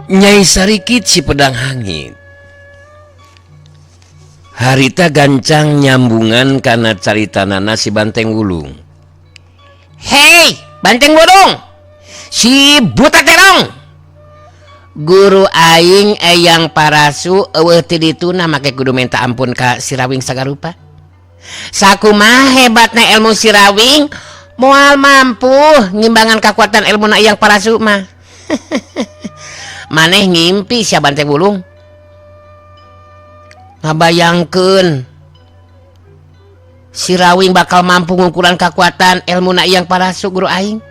Nyai sarikit si pedang hangit harita gancang nyambungan karena caritanana si Banteng Wulung. Hei Banteng Wulung, si buta terong, guru aing eyang parasu eueuh ti dituna make kudu minta ampun ka Sirawing sagarupa. Sakumaha hebatna ilmu Sirawing moal mampu ngimbangan kekuatan ilmu na eyang parasu mah. Maneh ngimpi sia Banteng Wulung. Ngabayangkeun Sirawing bakal mampu ngukuran kekuatan ilmu na eyang parasu guru aing.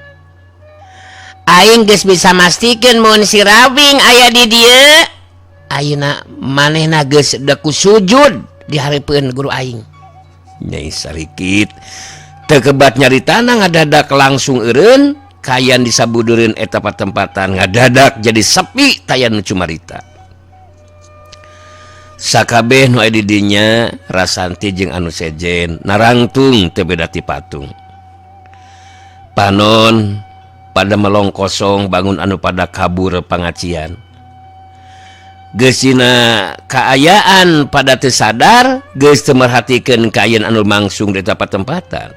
Aing geus bisa mastikeun mun Sirawing aya di dieu, ayeuna manehna geus deku sujud di hareupeun guru aing. Nyai sarikit teu kebat nyaritana ngadadak langsung eureun kayan disabudureun eta patempatan ngadadak jadi sepi tayan nu cumarita. Sakabeh nu aya di dinya Rasanti jeung anu sejen narangtung teu beda ti patung. Panon pada melong kosong bangun anu pada kabur pangacian. Geusina kaayaan pada teu sadar geus teu merhatikeun kaayaan anu mangsung di eta patempatan.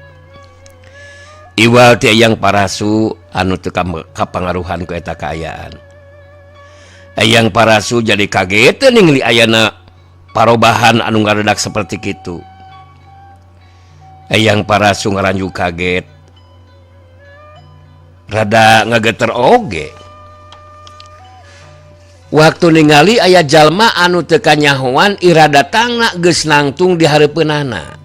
Iwal ti eyang parasu anu teu kapangaruhan ku eta kaayaan. Eyang parasu jadi kaget ningali ayana parobahan anu ngaradak seperti kitu. Eyang parasu ngaranju kaget, rada ngageter oge. Waktu ningali aya jalma anu teu kanyahoan irada tangna geus nangtung di hareupeunana.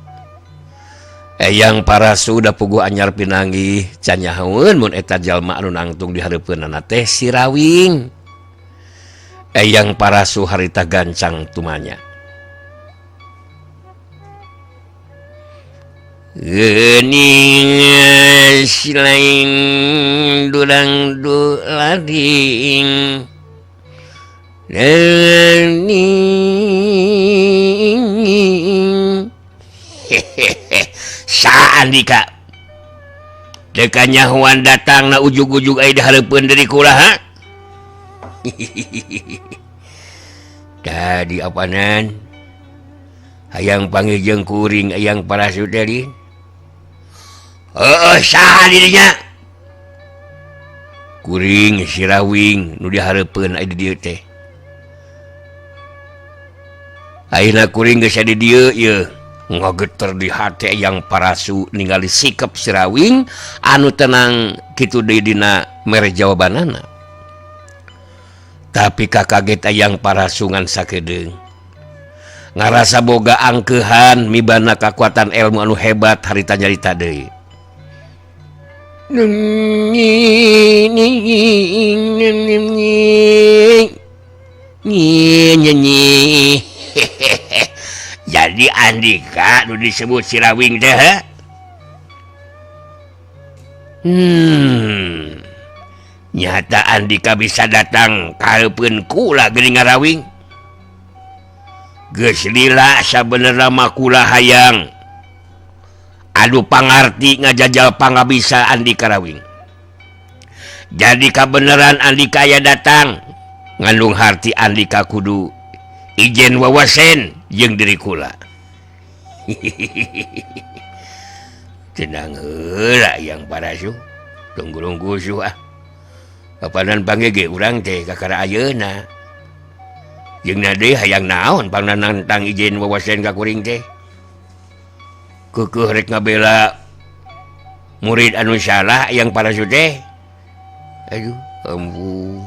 Eyang parasu da puguh anyar pinanggih can nyahoeun mun eta jalma anu nangtung di hareupeunana teh Sirawing. Eyang parasu harita gancang tumanya. Geuning silaing durang dulading geuning sa Andika deka nyahoan datang na ujug-ujug aya di hareupeun deui kumaha. Tadi apanan hayang panggil kuring eyang parasu tadi. Saha dirinya? Kuring Sirawing nu dihareupeun aya di dieu teh. Ayeuna kuring geus aya di dieu ieu ngageter di hate eyang parasu ningali sikap Sirawing anu tenang kitu deui dina mere jawabanana. Tapi kakaget eyang parasu ngan sakedeung. Ngarasa boga angkeuhan mibana kakuatan ilmu anu hebat harita nyarita deui. Jadi Andika nu disebut Sirawing teh. Nyata Andika bisa datang ka hareupeun kula geuning ngarawing. Geus lila sabenerna mah kula hayang adu pangarti ngajajal pangabisa Andika Rawing. Jadi kabeneran Andika aya datang ngandung harti Andika kudu ijen wawasen jeung diri kula. Tenang heula yang parasu, tunggu-tunggu suah. Papanan panggege urang teh kakara ayeuna. Jeung nade hayang naon pangna nantang ijen wawasen ka kuring teh. Keukeun rek ngabela murid anu salah yang parasu teh. Aduh, ampun.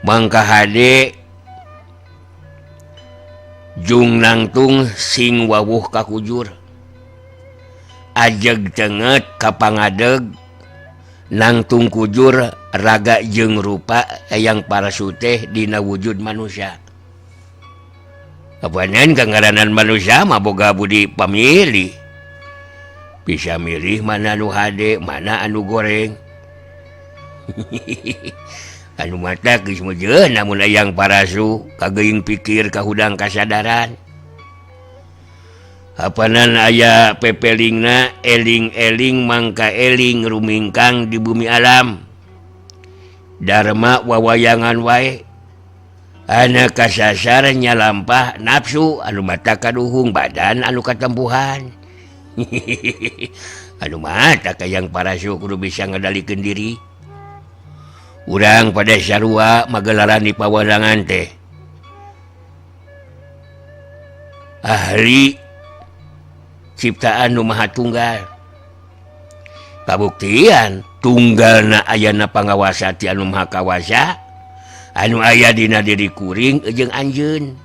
Mangka hade jung nangtung sing wawuh ka kujur. Ajeg cenget ka pangadeg nangtung kujur raga jeung rupa yang parasu teh dina wujud manusia. Apanan kangaranan manusia mah boga budi pamilih. Bisa milih mana anu hade, mana anu goreng. Anu mata geus meujeun namun hayang parasu kageuing pikir kahudang kasadaran. Apanan aya pepelingna eling-eling mangka eling rumingkang di bumi alam. Dharma wawayangan wae anak kasasarnya lampah nafsu anu mata kaduhung badan anu katempuhan anu mata kayang parasu kudu bisa ngendalikeun diri. Urang pada sarua magelaran di pawadangan teh ahli ciptaan nu maha tunggal. Kabuktian tunggalna ayana pangawasa ti anu maha kawasa anu aya dina diri kuring jeung anjeun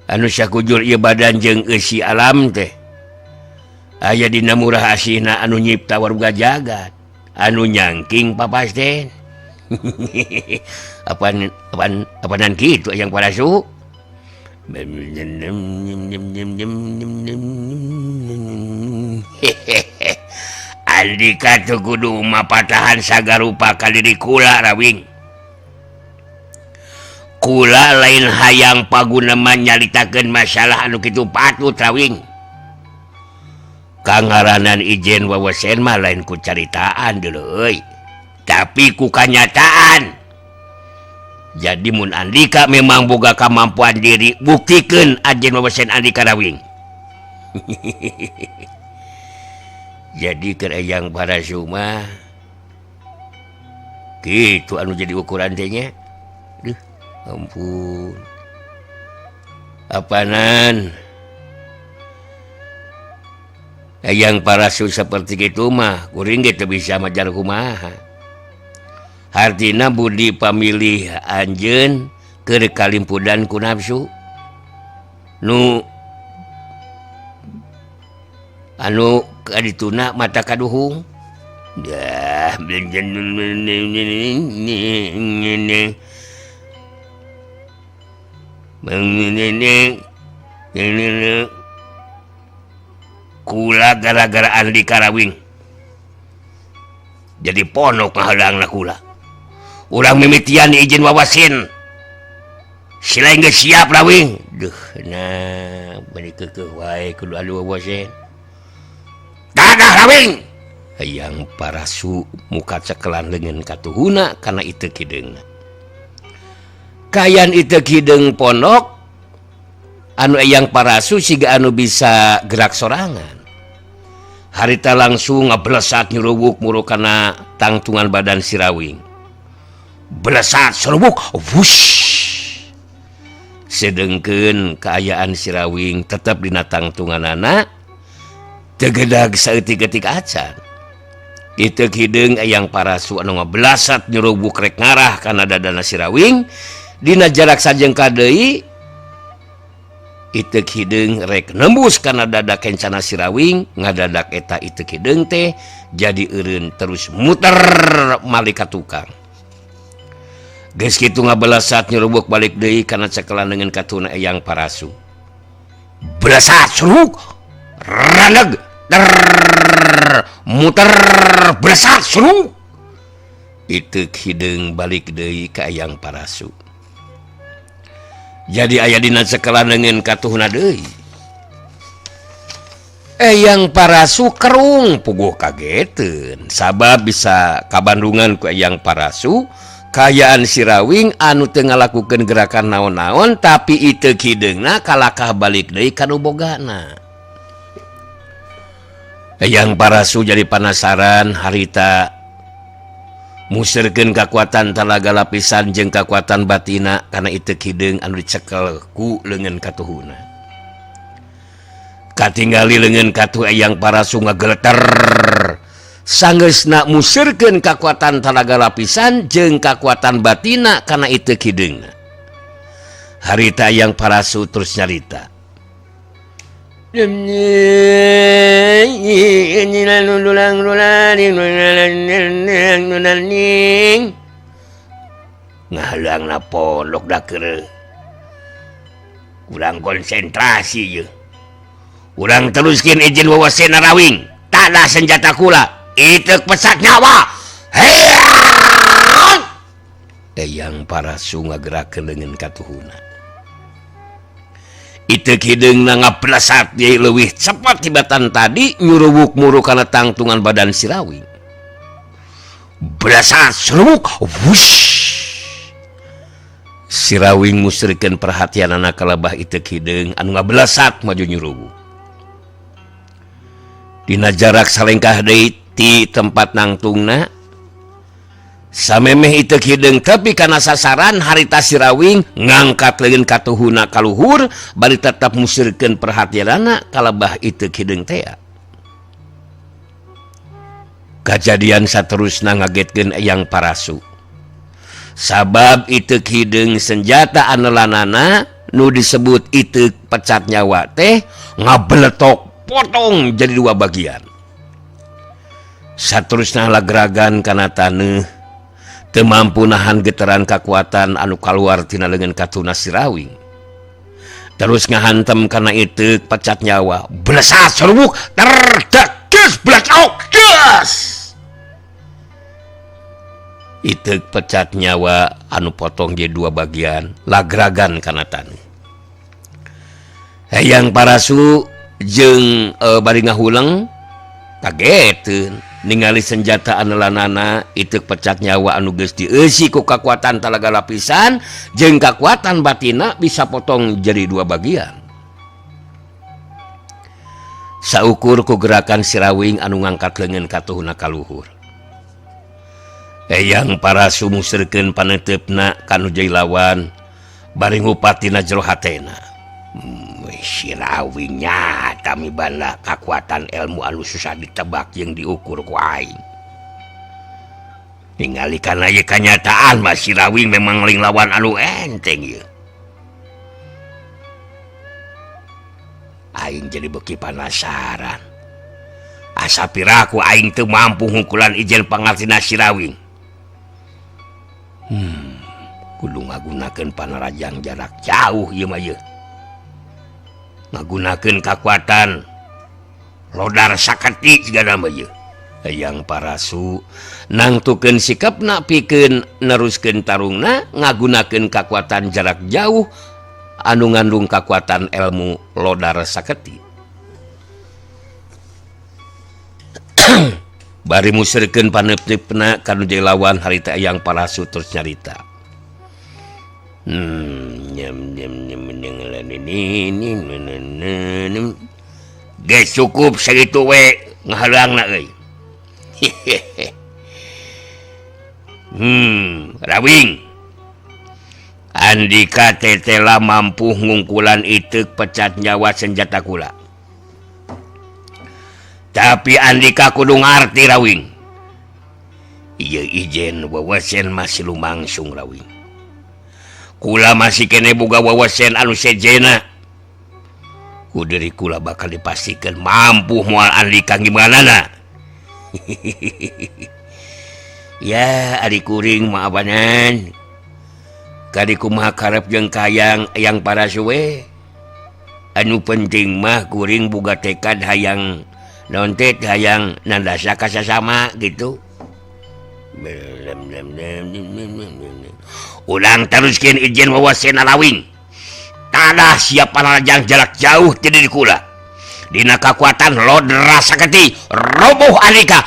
anu sakujur ieu badan jeung eusi alam teh aya dina murah asihna anu nyipta warga jagat anu nyangking papasten. Apaan gitu yang parasu andika tu kudu mapatahan sagarupa kaliri kula rawing. Kula lain hayang paguneman nyalitakeun masalah anu kitu patut rawing. Kangaranan ijen wawasen mah lain ku caritaan deuleu euy, tapi ku kanyataan. Jadi mun Andika memang boga kemampuan diri, buktikeun ajen wawasen Andika rawing. Jadi keur eyang parasu mah kitu anu jadi ukuran teh nya. Duh, ampun. Apanan eyang parasu seperti itu mah kuring ge teu bisa majar kumaha. Hartina budi pamilih anjeun keur kalimpudan ku nafsu nu anu kadituna mata kaduhung. Dah kula gara-gara Andika rawing jadi ponok ngahalangna kula. Urang mimitian izin wawasin sila geus siap rawing. Duh, nah bari keukeuh wae kudu anu wawasin. Dadah rawing. Hayang parasu muka cekelan leungeun katuhuna kana iteu kideungna. Kayan iteu kideung ponok anu eyang parasu siga anu bisa gerak sorangan. Harita langsung ngablesat nyurubuk muru kana tangtungan badan si rawing. Belesat serubuk wush. Sedengkeun kaayaan si rawing tetep dina tangtunganana tegedag saeutik-eutik acan. Iteu kideung eyang parasu anu ngabelasat nyurubuk rek ngarah kana dadana si rawing dina jarak sajengka deui. Iteu kideung rek nembus kana dada kencana si rawing ngadadak eta iteu kideung teh jadi eureun terus muter malih ka tukang. Geus kitu ngabelasat nyurubuk balik deui kana cekelan dengan katuna eyang parasu. Belasat suruk raneg muter belasat suruk. Itu hideung balik deui ka eyang parasu. Jadi aya dina cekelan dengan katuhna deui. Eyang parasu kerung puguh kageteun sabab bisa kabandungan ku eyang parasu. Kayaan si rawing anu teu ngalakukeun gerakan naon-naon tapi iteu kideungna kalakah balik deui ka nu bogana. Eyang parasu jadi penasaran harita musirkeun kakuatan talaga lapisan jeung kakuatan batina kana iteu kideung anu dicekel ku leungeun katuhuna. Katinggali leungeun katuh eyang parasu ngageleter. Sanggeusna musirkeun kakuatan talaga lapisan jeung kakuatan batina kana iteu kideungna. Harita eyang parasu terus nyarita. Ngahalangna pondok da keur urang konsentrasi ye. Urang teruskeun izin wawasen rawing. Tada senjata kula. Itu pesat nyawa. Heyang! Eyang parasu ngagerakeun leungeun katuhuna. Itu kideungna ngaplasat ye leuwih cepet tibatan tadi nyurubuk muru kana tangtungan badan si rawing. berasa seruk wush. Sirawing musyrikeun perhatian anak kalebah itek hideung anu ngabelasat maju nyurugu. Dina jarak salengkah deui ti tempat nangtungna samemeh itek hideung tapi kana sasaran harita Sirawing ngangkat leun katuhuna ka luhur bari tetep musyrikeun perhatian anak kalebah itek hideung teh. Kajadian saterusna ngagetkeun Eyang Parasu. Sabab itek hideung senjata anelanana nu disebut itek pecat nyawa teh ngabeletok potong jadi 2 bagian. Saterusna lagragan kana taneuh teu mampu nahan getaran kakuatan anu kaluar tina leungeun katuna Sirawing. Terus ngahantem kana itek pecat nyawa blesat serubuk terdekes blacok des. Itek pecat nyawa anu potong jadi 2 bagian lagragan kana taneuh. Eyang Parasu jeung bari ngahuleng kageteun ningali senjata anelanana itek pecat nyawa anu geus dieusi ku kakuatan talaga lapisan jeung kakuatan batina bisa potong jadi 2 bagian. Saukur ku gerakan Sirawing anu ngangkat leungeun katuhuna ka luhur. Eyang Parasu musyrikeun paneutepna kanu jai lawan bari ngupatina jero hatena. Sirawing nyata mibanda kakuatan ilmu anu susah ditebak yang diukur ku aing. Ningali kana ieu kanyataan mah Sirawing memang ling lawan anu enteng ieu. Aing jadi beuki panasaran. Asa piraku aing teu mampu ngukulan ijen pangartina Sirawing. Kudu ngagunakeun panarajang jarak jauh ieu mah ieu. Ngagunakeun kakuatan lodar saketi sigana mah ieu. Eyang Parasu nangtukeun sikapna pikeun neruskeun tarungna ngagunakeun kakuatan jarak jauh anu ngandung kakuatan ilmu lodar saketi. Bari musyrikeun paneupna kanu jai lawan harita Eyang Parasu terus nyarita. Geus cukup sakitu we ngahareangna euy. Rawing. Andika tetela mampu ngungkulan itek pecat nyawa senjata kula. Tapi andika kudu ngarti Rawing. Ieu ijen wawasen masih lumangsung Rawing. Kula masih kene boga wawasen anu sejena. Ku diri kula bakal dipastikan mampu moal andika gimanana. Ya ari kuring maabanan. Kadi kumaha karep jeung kayang Eyang Parasu we. Anu penting mah kuring boga tekad hayang nontet hayang nandasa ka sasama gitu. Ulang teruskeun ijen wawasen Rawing. Tadah siap panarajang jarak jauh ti diri kula. Dina kakuatan lodra saketi roboh andika.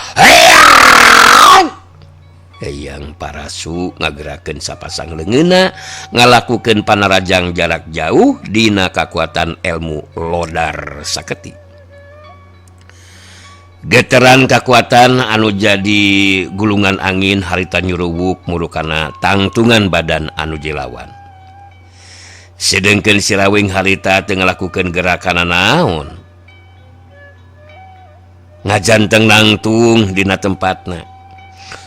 Eyang Parasu ngagerakeun sapasang leungeunna ngalakukeun panarajang jarak jauh dina kakuatan ilmu lodar saketi. Geteran kakuatan anu jadi gulungan angin harita nyuruwuk murukana tangtungan badan anu jelawan. Sedengkeun Sirawing harita teu ngalakukeun gerakan naon. Ngajanteng nangtung dina tempatna.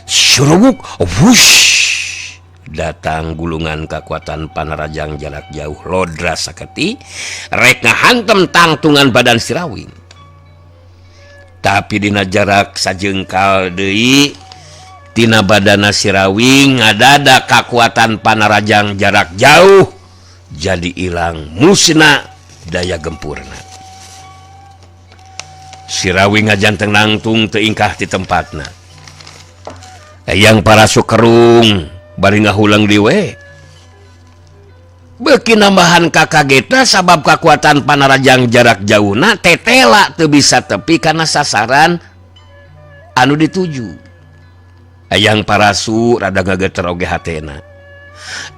Syuruwuk wush. Datang gulungan kakuatan panarajang jarak jauh lodra saketi rek ngahantem tangtungan badan Sirawing. Tapi dina jarak sajengkal deui tina badana Sirawing ngadada kakuatan panarajang jarak jauh jadi ilang musna daya gempurna. Sirawing ngajanteng nangtung teu ingkah ti tempatna. Eyang Parasu kerung bari ngahulang diwe. Beuki nambahan kakagetna sabab kakuatan panarajang jarak jauhna tetela teu bisa tepi kana sasaran anu dituju. Hayang Parasu rada ngageter oge hatena.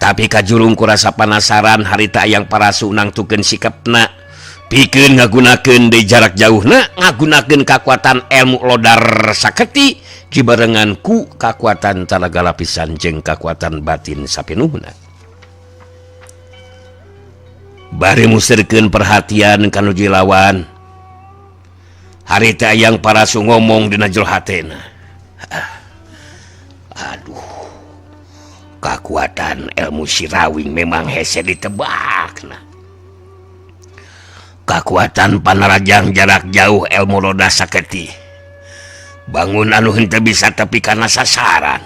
Tapi kajulung ku rasa penasaran harita Hayang Parasu nangtukeun sikapna pikeun ngagunakeun di jarak jauhna ngagunakeun kakuatan ilmu lodar saketi dibarengan ku kakuatan talaga lapisan jeung kakuatan batin sapinuhna. Bari musirkeun perhatian kanu jilawan. Harita Hayang Parasu ngomong dina jero hatena. Aduh. Kakuatan ilmu Sirawing memang hese ditebakna. Kakuatan panarajang jarak jauh ilmu roda saketi. Bangun anu henteu bisa tapi karena sasaran.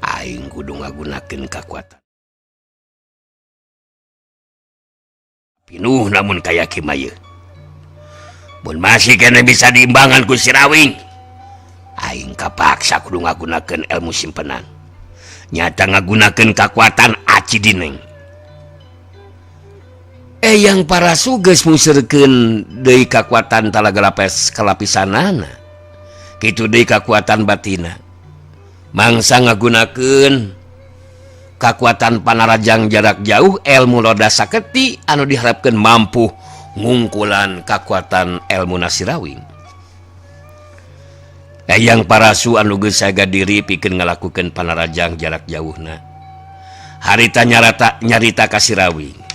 Aing kudu ngagunakeun kakuatan pinuh namun kaya kieu. Mun masih kena bisa diimbangan ku Sirawing, aing kapaksa kudu ngagunakeun ilmu simpenan. Nyata ngagunakeun kakuatan aci dineng. Hayang Parasu geus musirkeun deui kakuatan talaga kalapisanana. Kitu deui kakuatan batina. Mangsa ngagunakeun kakuatan panarajang jarak jauh ilmu roda saketi anu diharapkeun mampu ngungkulan kakuatan ilmu Sirawing. Hayang Parasu anu geus saga diri pikeun ngalakukeun panarajang jarak jauhna. Harita nyarita ka Sirawing.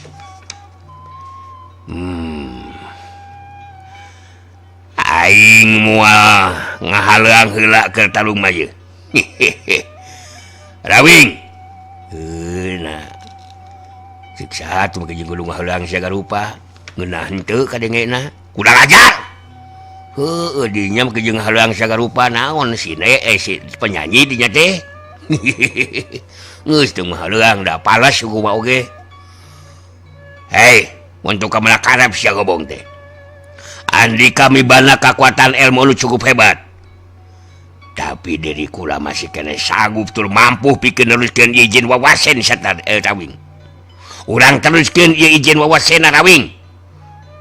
Aing moal ngahaleang heula keur talung mah. Rawing. Nah. Siksa atuh make jeung kudu ngahaleang siaga rupa. Ngeunah henteu kadengena. Kurang ajar. Heueuh dinya make jeung ngahaleang siaga rupa naon si penyanyi dinya teh. Geus teu ngahaleang da palas kumaha oge. Hei, untuk kamana karep sia ngobong teh. Andi kami bana kakuatan ilmu lu cukup hebat. Tapi diri kula masih kena sanggup tur mampu pikeun neruskeun izin wawasen satan Rawing. Urang teruskeun ieu izin wawasen Rawing.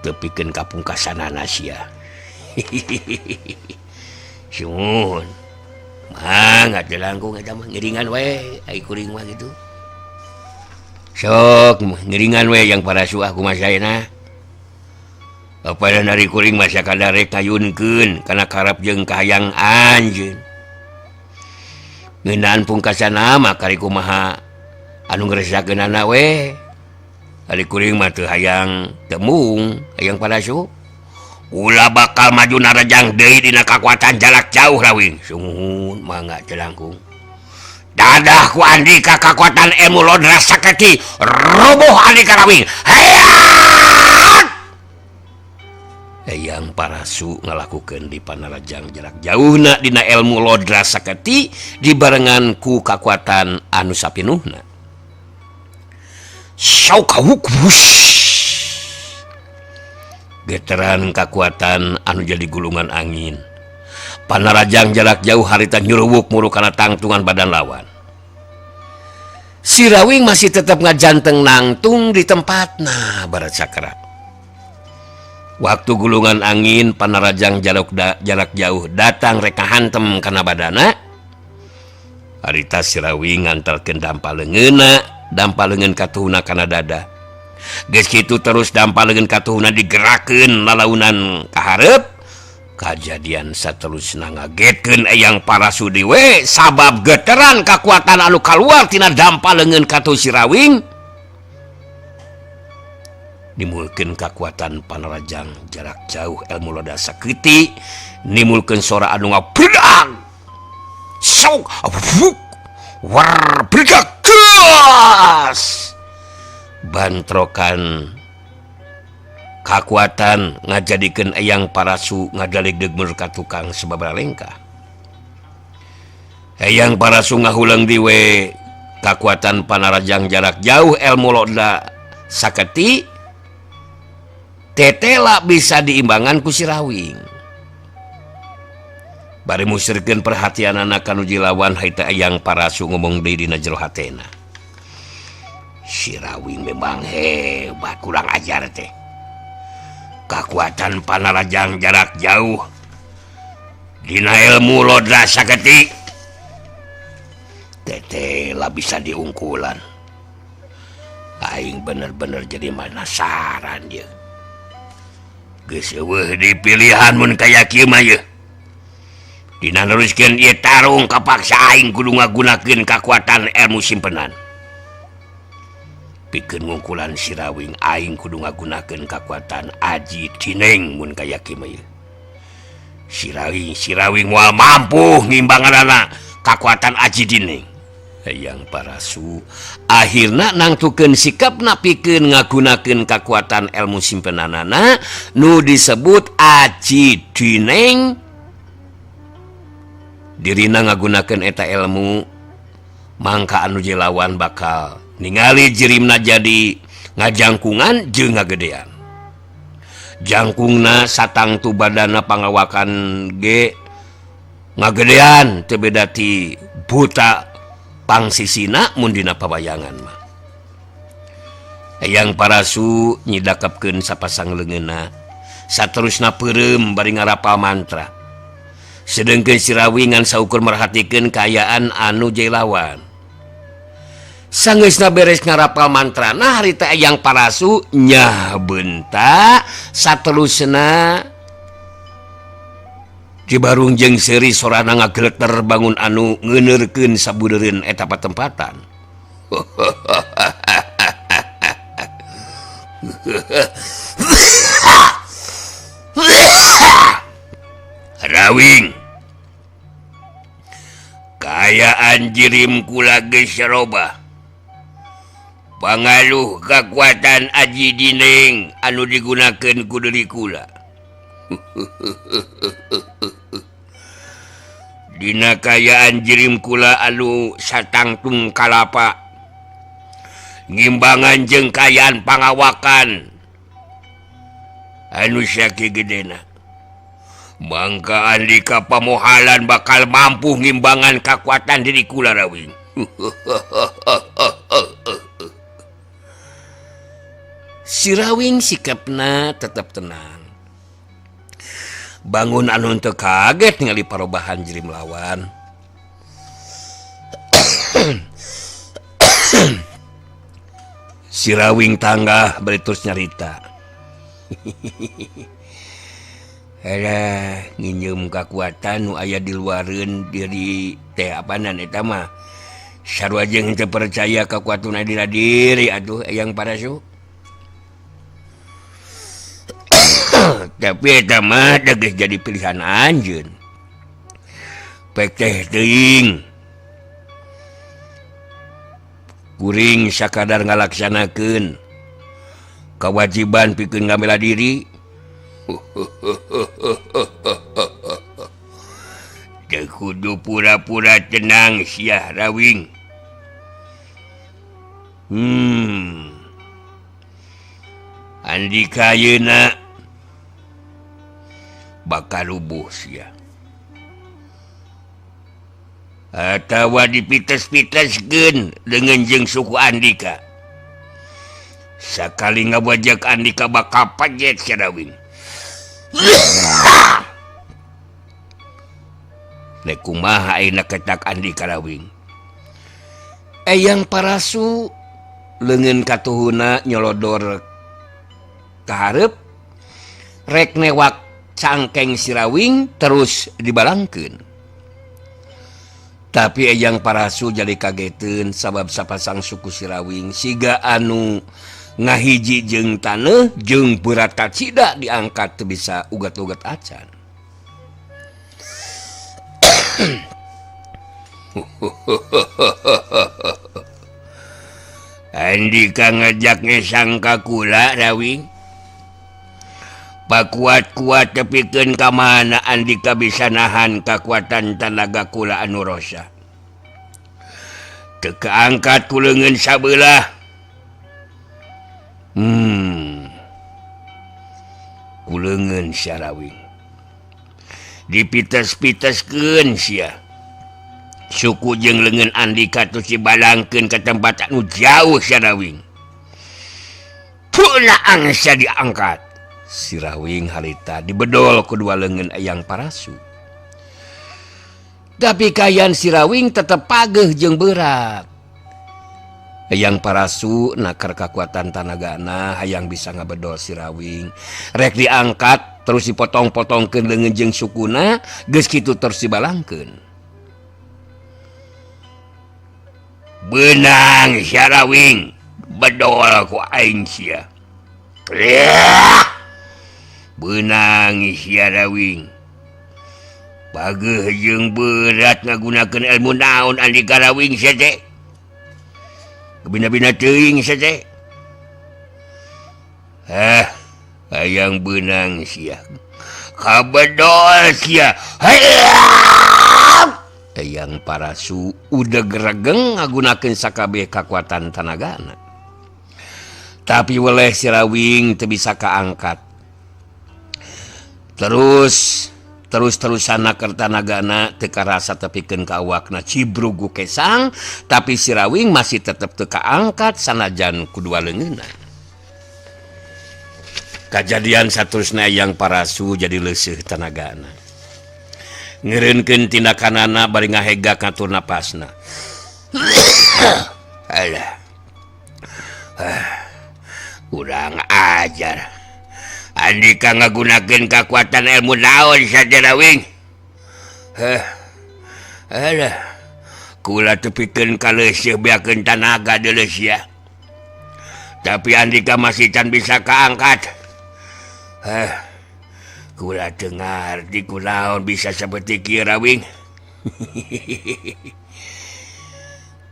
Teu pikeun kapungkasanana sia. Sun. Mangga teu langkung eta mah ngiringan we, ai kuring mah gitu. Sok ngiringan we yang Parasu aku masaena. Apa dari kuring masa kadare kayunkeun kana karep jeung kahayang anjeun. Ngeunaan pungkasana mah kari kumaha anu ngresakeunana we. Ari kuring mah teu hayang temung hayang Parasu. Ulah bakal maju narajang deui dina kakuatan jarak jauh Rawing. Sungguh mangga teu langkung. Dadah ku Andika kakuatan ilmu lodra saketi roboh Andika Rawing. Hayang! Hayang Parasu ngalakukeun di panarajang jarak jauhna dina ilmu lodra saketi dibarengan ku kakuatan anu sapinuhna. Saukawuk geteran kakuatan anu jadi gulungan angin. Panarajang jarak jauh harita nyuruwuk muru kana tangtungan badan lawan. Si Rawing masih tetap ngajanteng nangtung di tempatna barat sakrat. Waktu gulungan angin panarajang jarak jauh datang reka hantem kana badana. Harita si Rawing ngantarkeun dampaleungeun katuhna kana dada. Geus kitu terus dampaleungeun katuhna digerakkeun lalaunan ka hareup. Kajadian saterusna ngagetkeun Hayang Parasu we sabab geteran kakuatan anu kaluar tina dampaleungeun katuh si Rawing. Nimulkeun kakuatan panarajang jarak jauh ilmu loda saketi nimulkeun sora anu ngabredag sok war bredag gas bantrokan kakuatan ngajadikeun Hayang Parasu ngadalegdeug ka tukang sababaralengka. Hayang Parasu ngahuleung diwe kakuatan panarajang jarak jauh ilmu loda saketi tetela bisa diimbangan ku si Rawing. Bari musirkeun perhatianana kanu jilawan haita Hayang Parasu ngomong deui dina jero hatena. Si Rawing memang hebat, kurang ajar teh. Kakuatan panarajang jarak jauh dina ilmu lodra saketi Tetela bisa diungkulan. Aing bener-bener jadi penasaran ya. Geus eueuh di pilihan mun kaya kieu mah ye. Dina neruskeun ieu tarung kapaksa aing kudu ngagunakeun kakuatan ilmu simpenan. Pikeun ngungkulan Sirawing aing kudu ngagunakeun kakuatan Aji Dineng mun kaya kieu mah ye. Sirawing moal mampu ngimbanganana kakuatan Aji Dineng. Hayang Parasu akhirna nangtukeun sikapna pikeun ngagunakeun kakuatan ilmu simpenanana nu disebut Aji Dineng. Dirina ngagunakeun eta ilmu mangka anu jelawan bakal ningali jirimna jadi ngajangkungan jeung ngagedean. Jangkungna satangtu badana pangawakan ge ngagedean teu beda ti buta pangsisina mun dina pabayangan mah. Hayang Parasu nyidakepkeun sapasang leungeunna saterusna peureum bari ngarapal mantra. Sedengkeun Sirawing ngan saukur merhatikeun kaayaan anu jelawan. Sanggeusna beres ngarapal mantrana harita Hayang Parasu nyah beunta saterusna Cibarung jeung seuri sorana ngageleter bangun anu ngeuneurkeun sabudeureun eta patempatan. Rawing, kaayaan jirim kula geus robah. Pangaluh kakuatan Aji Dineng anu digunakeun ku deuri kula. Dina kaayaan jirim kula anu satangtung kalapa ngimbangan jeung kaayaan pangawakan anu saking gedena, mangka andika pamohalan bakal mampu ngimbangan kakuatan diri kula Rawing. Sirawing sikapna tetap tenang. Bangun anu teu kaget ningali parobahan jirim lawan. Sirawing tanggah bari terus nyarita. Alah nginjem kakuatan nu aya di luareun diri teh apanan eta mah. Sarua jeung teu percaya kakuatan diri atuh Hayang Parasu. Tapi eta mah geus jadi pilihan anjeun. Pek teh teuing. Kuring sakadar ngalaksanakeun kewajiban pikeun ngamela diri. Teu kudu pura-pura tenang sia Rawing. Andika ayeuna bakal rubuh sia. Atawa dipites-piteskeun dengan jeung suku Andika. Sakali ngabajak Andika bakal pajet sia Rawing. Lek kumaha ayeuna ketak Andika Rawing. Hayang Parasu leungeun katuhuna nyolodor ka hareup rek newak cangkeng Sirawing terus dibalangkeun. Tapi Hayang Parasu jadi kageteun sabab sapasang suku Sirawing siga anu ngahiji jeung taneuh jeung berat kacida diangkat teu bisa ugat-ugat acan. Andika ngajak ngesang ka kula Rawing. Pakuat-kuat tepikeun ka mana Andika bisa nahan kakuatan tenaga kula anu rosa. Teu kaangkat ku leungeun sabelah. Ku leungeun sia Rawing. Dipites-piteskeun sia. Suku jeung leungeun Andika terus dibalangkeun ke tempat anu jauh sia Rawing. Puna angsa diangkat. Sirawing harita dibedol kedua leungeun Hayang Parasu. Tapi kayan Sirawing tetap pageh jeung berat. Hayang Parasu nakar kekuatan tanagana hayang bisa ngabedol Sirawing. Rek diangkat terus dipotong-potongkeun leungeun jeung sukuna, geus kitu terus dibalangkeun. Beunang Sirawing, bedol ku aing sia. Beunang Sirawing. Pageuh jeung berat ngagunakeun ilmu naon andi Karawing sia teh. Bina-bina teuing sia teh. Hayang beunang sia. Kabedol sia. Hayang Parasu udah geregeng ngagunakeun sakabeh kakuatan tanagana. Tapi weleh Sirawing teu bisa kaangkat. Terus-terusan nakar tanagana teu karasa tepikeun ka awakna cibrugu kesang, tapi Sirawing masih tetep teu kaangkat sanajan kudua leungeunna. Kajadian saterusna Hayang Parasu jadi leuseuh tanagana. Ngeureunkeun tindakanana bari ngahega ngatur napasna. Alah. Urang ajar. Andika ngagunakeun kakuatan ilmu naon Sirawing? Alah. Kula tepikeun ka leuseuh beakeun tanaga deuleu sia. Tapi andika masih can bisa kaangkat. Kula dengar di kunaon bisa seperti kieu Rawing.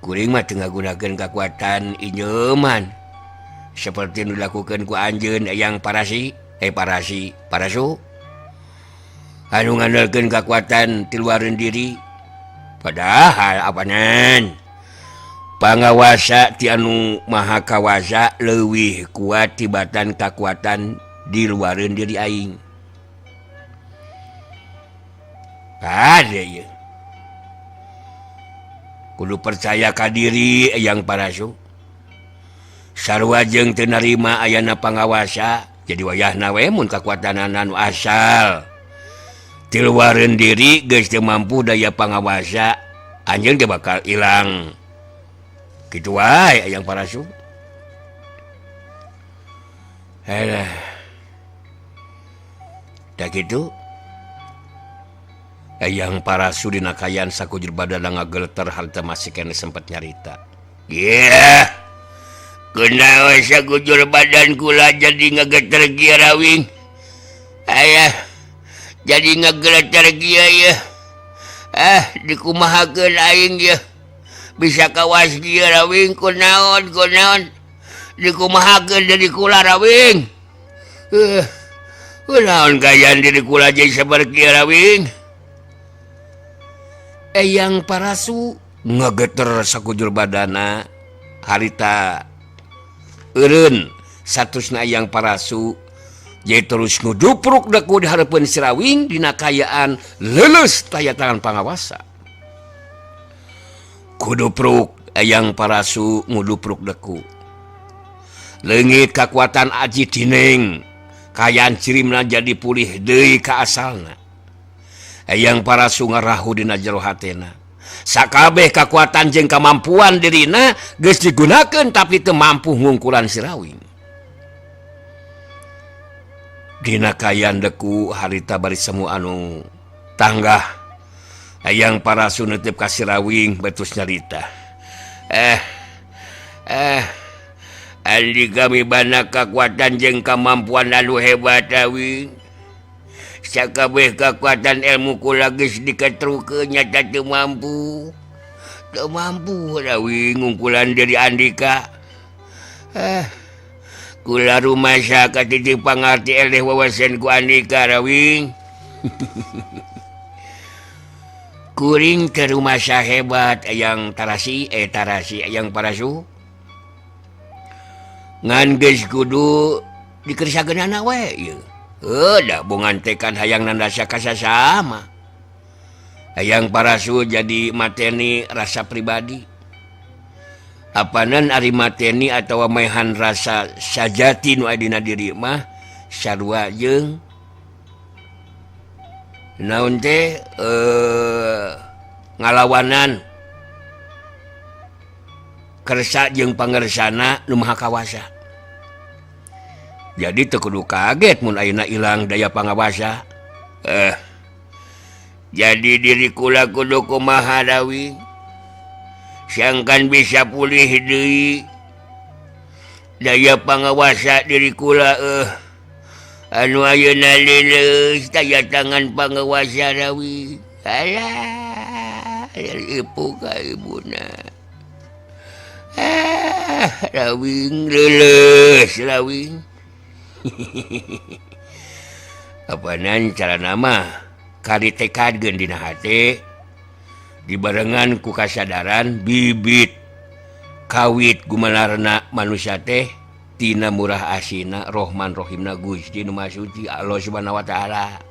Kuring mah teu ngagunakeun kakuatan inyeuman. Seperti nu dilakukeun ku anjeun Hayang Parasu. Anu ngandalkeun kakuatan ti luareun diri. Padahal apanan? Pangawasa ti anu maha kawasa leuwih kuat tibatan kakuatan di luareun diri aing. Ada ya. Kudu percaya ka diri Hayang Parasu. Sarua jeung teu narima ayana pangawasa, jadi wayahna we mun kakuatanana anu asal ti luareun diri geus teu mampu daya pangawasa, anjeun ge bakal ilang. Kitu wae Hayang Parasu. Halah. Da kitu Hayang Parasu dina kayan sakujur badanna ngageleter harta masih kene sempet nyarita. Yeah. Kunaon sakujur badan kula jadi ngageter kieu Rawing. Aya jadi ngageleter kieu ya. Dikumahakeun aing ya. Bisa kawas kieu Rawing kunaon. Dikumahakeun dari kula Rawing. Kunaon kayan diri kula jadi sabar kieu Rawing. Hayang Parasu ngageter sakujur badana harita eureun saterusna Hayang Parasu jadi terus ngudupruk deku di hareupeun Sirawing dina kayaan leuleus taya tangan pangawasa. Kudupruk Hayang Parasu ngudupruk deku. Leungit kakuatan aji tineng kayaan cirimna jadi pulih deui ka asalna. Hayang Parasu ngarahu dina jero hatena. Sakabeh kakuatan jeung kamampuan dirina geus digunakeun tapi teu mampu ngungkulan Sirawing. Dina kayan deku harita bari semu anu tanggah Hayang Parasu neuteup ka Sirawing betus nyarita. Andi kami bana kakuatan jeung kamampuan anu hebat Rawing. Sakabeh kakuatan ilmu kula geus diketrukeun nyata teu mampu. Teu mampu Rawing ngungkulan dari Andika. Kula rumasa katitip pangarti eleh wawasan ku Andika Rawing. Kuring ke rumasa hebat Hayang Tarasi Hayang Parasu. Ngan geus kudu dikerisageunana we ieu. Dah bungan tekan hayang nandasa kasasama. Hayang Parasu jadi mateni rasa pribadi. Apanan ari mateni atawa maehan rasa sajati nu aya dina diri mah sarua jeung naon teh ngalawanan kersa jeung pangersana nu maha kawasa. Jadi teu kudu kaget mun ayeuna ilang daya pangawasa. Jadi diri kula kudu kumaha Rawi? Sangkan bisa pulih deui daya pangawasa diri kula anu ayeuna leuleus daya tangan pangawasa Rawi. Alah, ibu ka ibuna. Rawing leuleus Rawing. Apanan cara nama kari tekadkeun dina hate dibarengan ku kasadaran bibit kawit gumanarna manusia teh tina murah asina Rohman Rohimna Gusti Nu Maha Suci Allah Subhanahu wa taala.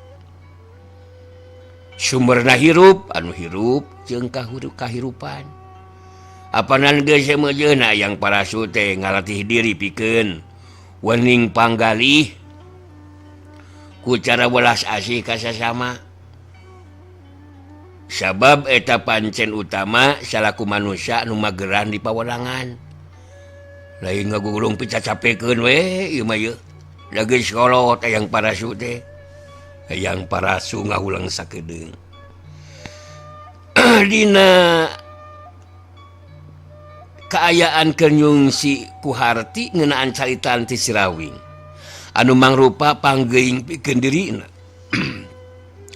Sumberna hirup anu hirup jeung kahirupan. Apanan geus semejeuna yang parasu teh ngalatih diri pikeun wening panggalih ku cara welas asih ka sasama. Sabab eta pancen utama salaku manusia anu mageran di pawelangan. Lain ngagulung picacapekeun we ieu mah yeuh. Da geus kolot hayang parasu teh. Hayang parasu ngahulang sakedeung. Dina kaayaan kenyung si Kuharti ngeunaan caritaan ti si Rawing anu mangrupa panggeuing pikeun dirina.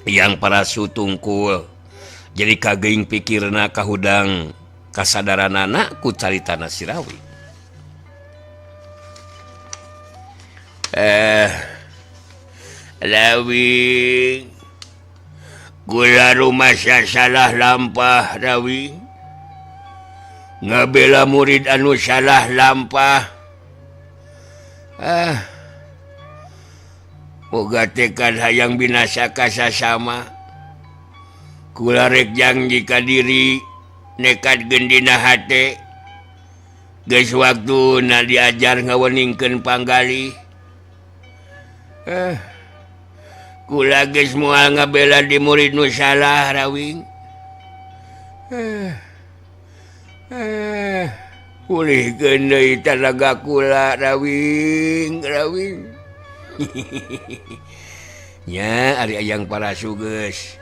Yang parasu tungkul jadi kageuing pikirna kahudang kasadaranana ku caritana si Rawing. Rawing gula rumah salah lampah Rawing. Ngabela murid anu salah lampah. Boga tekad hayang binasa ka sasama. Kula rek janji ka diri nekadkeun dina hate. Geus waktuna diajar ngaweningkeun panggalih. Kula geus moal ngabela di murid nu salah Rawing. Pulihkeun deui tanaga kula Rawing. Nya ari hayang parasu geus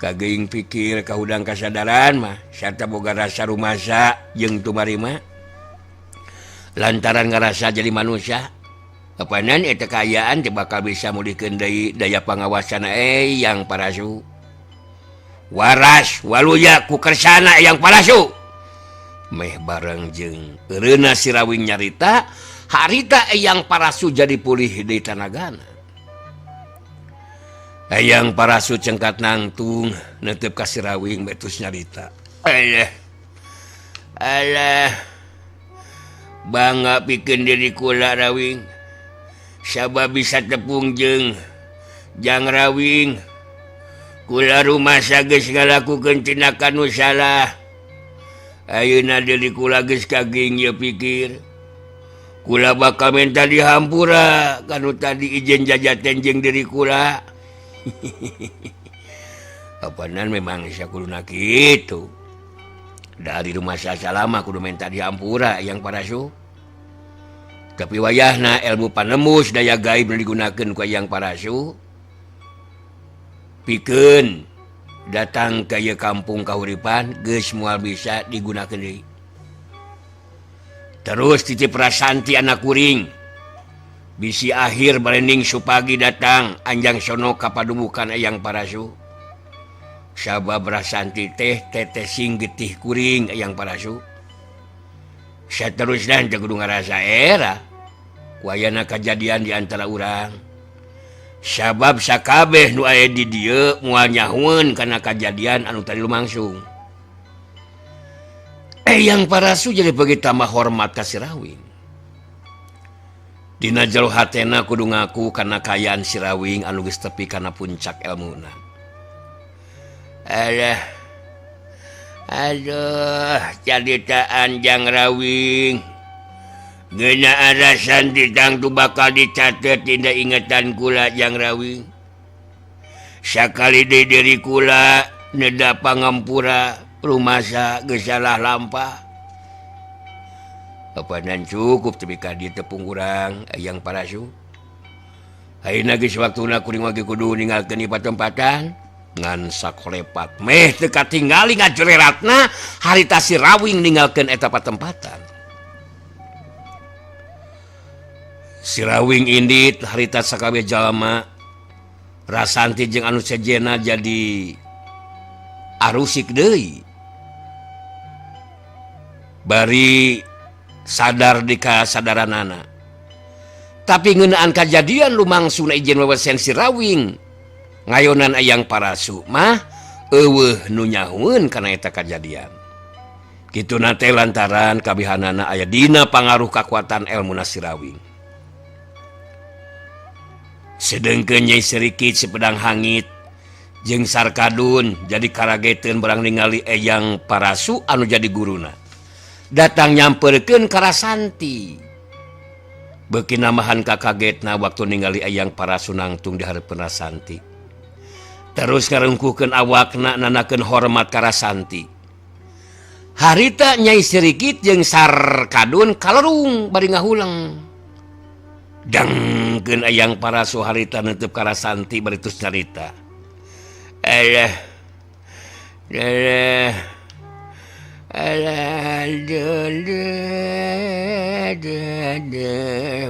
kageuing pikir kahudang kasadaran mah sarta boga rasa rumasa jeung tumarima lantaran ngarasa jadi manusia. Apanan eta kaayaan teh bakal bisa mulihkeun deui daya pangawasana yang parasu. Waras waluya ku kersana yang parasu. Meh bareng jeung eureuna si Rawing nyarita harita yang parasu jadi pulih deui tanagana. Hayang parasu cengkat nangtung neuteup ka si Rawing betus nyarita. Alah bangga pikeun diri kula Rawing. Sabab bisa tepung jeung jang Rawing. Kula rumasa geus ngalakukeun tindakan nu salah. Ayeuna diri kula geus kageuing ieu pikir. Kula bakal menta dihampura kanu tadi ijen jajaten jeung diri kula. Apanan memang sakuluna kitu. Dari rumah salama kudu menta dihampura yang parasu. Tapi wayahna ilmu panemus daya gaib nu digunakeun ku yang parasu. Pikeun datang ka ieu kampung kahuripan geus moal bisa digunakeun deui. Terus titip Rasanti anak kuring. Bisi akhir barending supagi datang anjang sono ka padumukan eyang parasu. Sabab Rasanti teh tetesing getih kuring eyang parasu. Saterusna teh kudu ngarasa era wayana kajadian di antara urang. Sabab sakabeh nu aya di dieu moal nyahueun kana kajadian anu tadi lumangsung. Eyang parasu jadi bagi tambah hormat ka si Rawing. Dina jero hatena kudu ngaku kana kayaan si Rawing anu geus tepi kana puncak elmuna. Aduh, caritaan jang Rawing. Geuna Rasanti tangtu bakal dicatet dina ingatan kula jang Rawing. Sakali deui diri kula neda pangampura rumasa gesalah lampah apa dan cukup tapi dia tepung kurang yang parasu ayeuna geus waktuna kuring wage kudu ninggalkeun di patempatan ngan sakolepat meh teu katingali ngajoleratna harita si Rawing ninggalkeun eta patempatan. Si Rawing indit harita sakabeh jalma Rasanti jeung anu sejena jadi arusik deui bari sadar di kasadaranana tapi ngeunaan kajadian lumangsung ijen wewesen si Rawing ngayonan ayang parasu mah eueuh nu nyahoeun kana eta kajadian kituna teh lantaran kabihanana aya dina pangaruh kakuatan elmuna si Rawing. Sedengkeun Nyai Serikit si Pedang Hangit jeung Sarkadun jadi karageteun barang ningali eyang parasu anu jadi guruna datang nyamperkeun ka Rasanti beuki namahan kakagetna waktu ningali eyang parasu nangtung di hareupeun Rasanti terus ngarengkuhkeun awakna nanakeun hormat ka Rasanti. Harita Nyai Serikit jeung Sarkadun kalerung bari ngahulang dangkeun eyang parasu harita neuteub ka Rasanti bari tos nyarita alah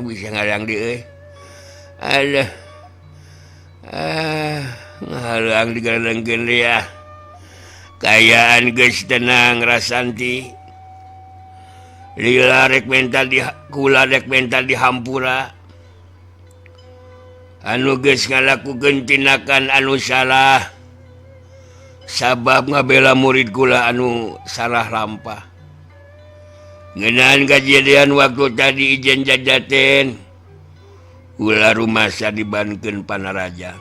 bisa ngarang deui alah ngahalang digarengkeun ya kayaan geus tenang Rasanti lila rek mental di kula rek mental di hampura anu geus ngalakukeun tindakan anu salah sabab ngabela murid kula anu salah lampah ngeunaan kajadian waktu tadi ijen jajaten kula rumasa dibankeun Panaraja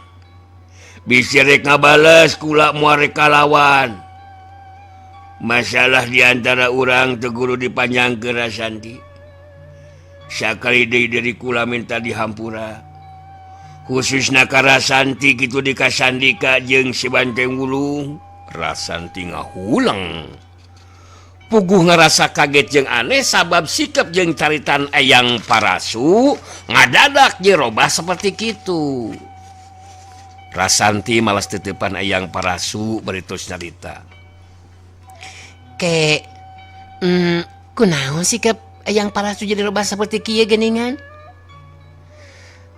bisi rek ngabales kula moal rek kalawan masalah diantara urang teu kudu dipanjangkeun Rasanti sakali deui dari kula minta dihampura khususna ka Rasanti kitu dikasandika jeung si Banteng Wulung. Rasanti ngahulang puguh ngerasa kaget jeung aneh sabab sikap jeung caritan eyang parasu ngadadak je robah seperti kitu. Rasanti malas titipan eyang parasu beritus nyarita Ke kunaon sikap eyang parasu jadi robah seperti kieu geuningan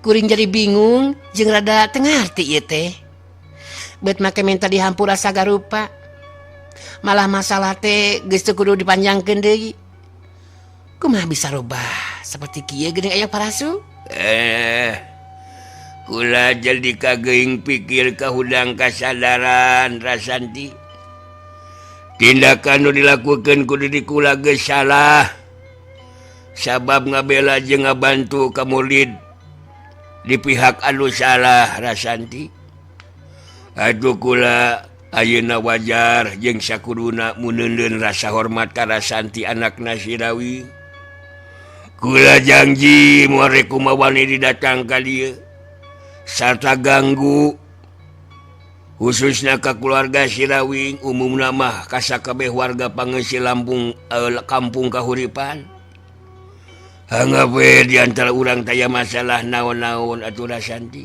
kuring jadi bingung jeung rada teu ngarti ieu teh bet make minta dihampura sagarupa malah masalah teh geus teu kudu dipanjangkeun deui kumaha bisa robah seperti kieu geuning eyang parasu kula jadi kageuing pikir ka hudang kasadaran Rasanti tindakan nu dilakukeun kudu di kula geus salah sabab ngabela jeung ngabantu ka murid di pihak anu salah Rasanti. Aduh kula ayeuna wajar jeung sakuduna munendeun rasa hormat ka Rasanti anakna si Rawing. Kula janji moal rek kumaha didatang ka dieu sarta ganggu khususna ka keluarga si Rawing umumna mah ka sakabeh warga pangeusi kampung kahuripan. Hanggap we diantara urang taya masalah naon-naon atuh Rasanti.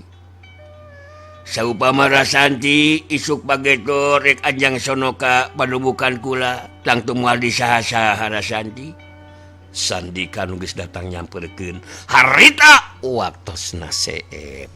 Saupama Rasanti isuk pageto rek anjang sono ka padubukan kula tangtu moal disaha-saha Rasanti. Sandika nu geus datang nyamperkeun harita waktosna seep.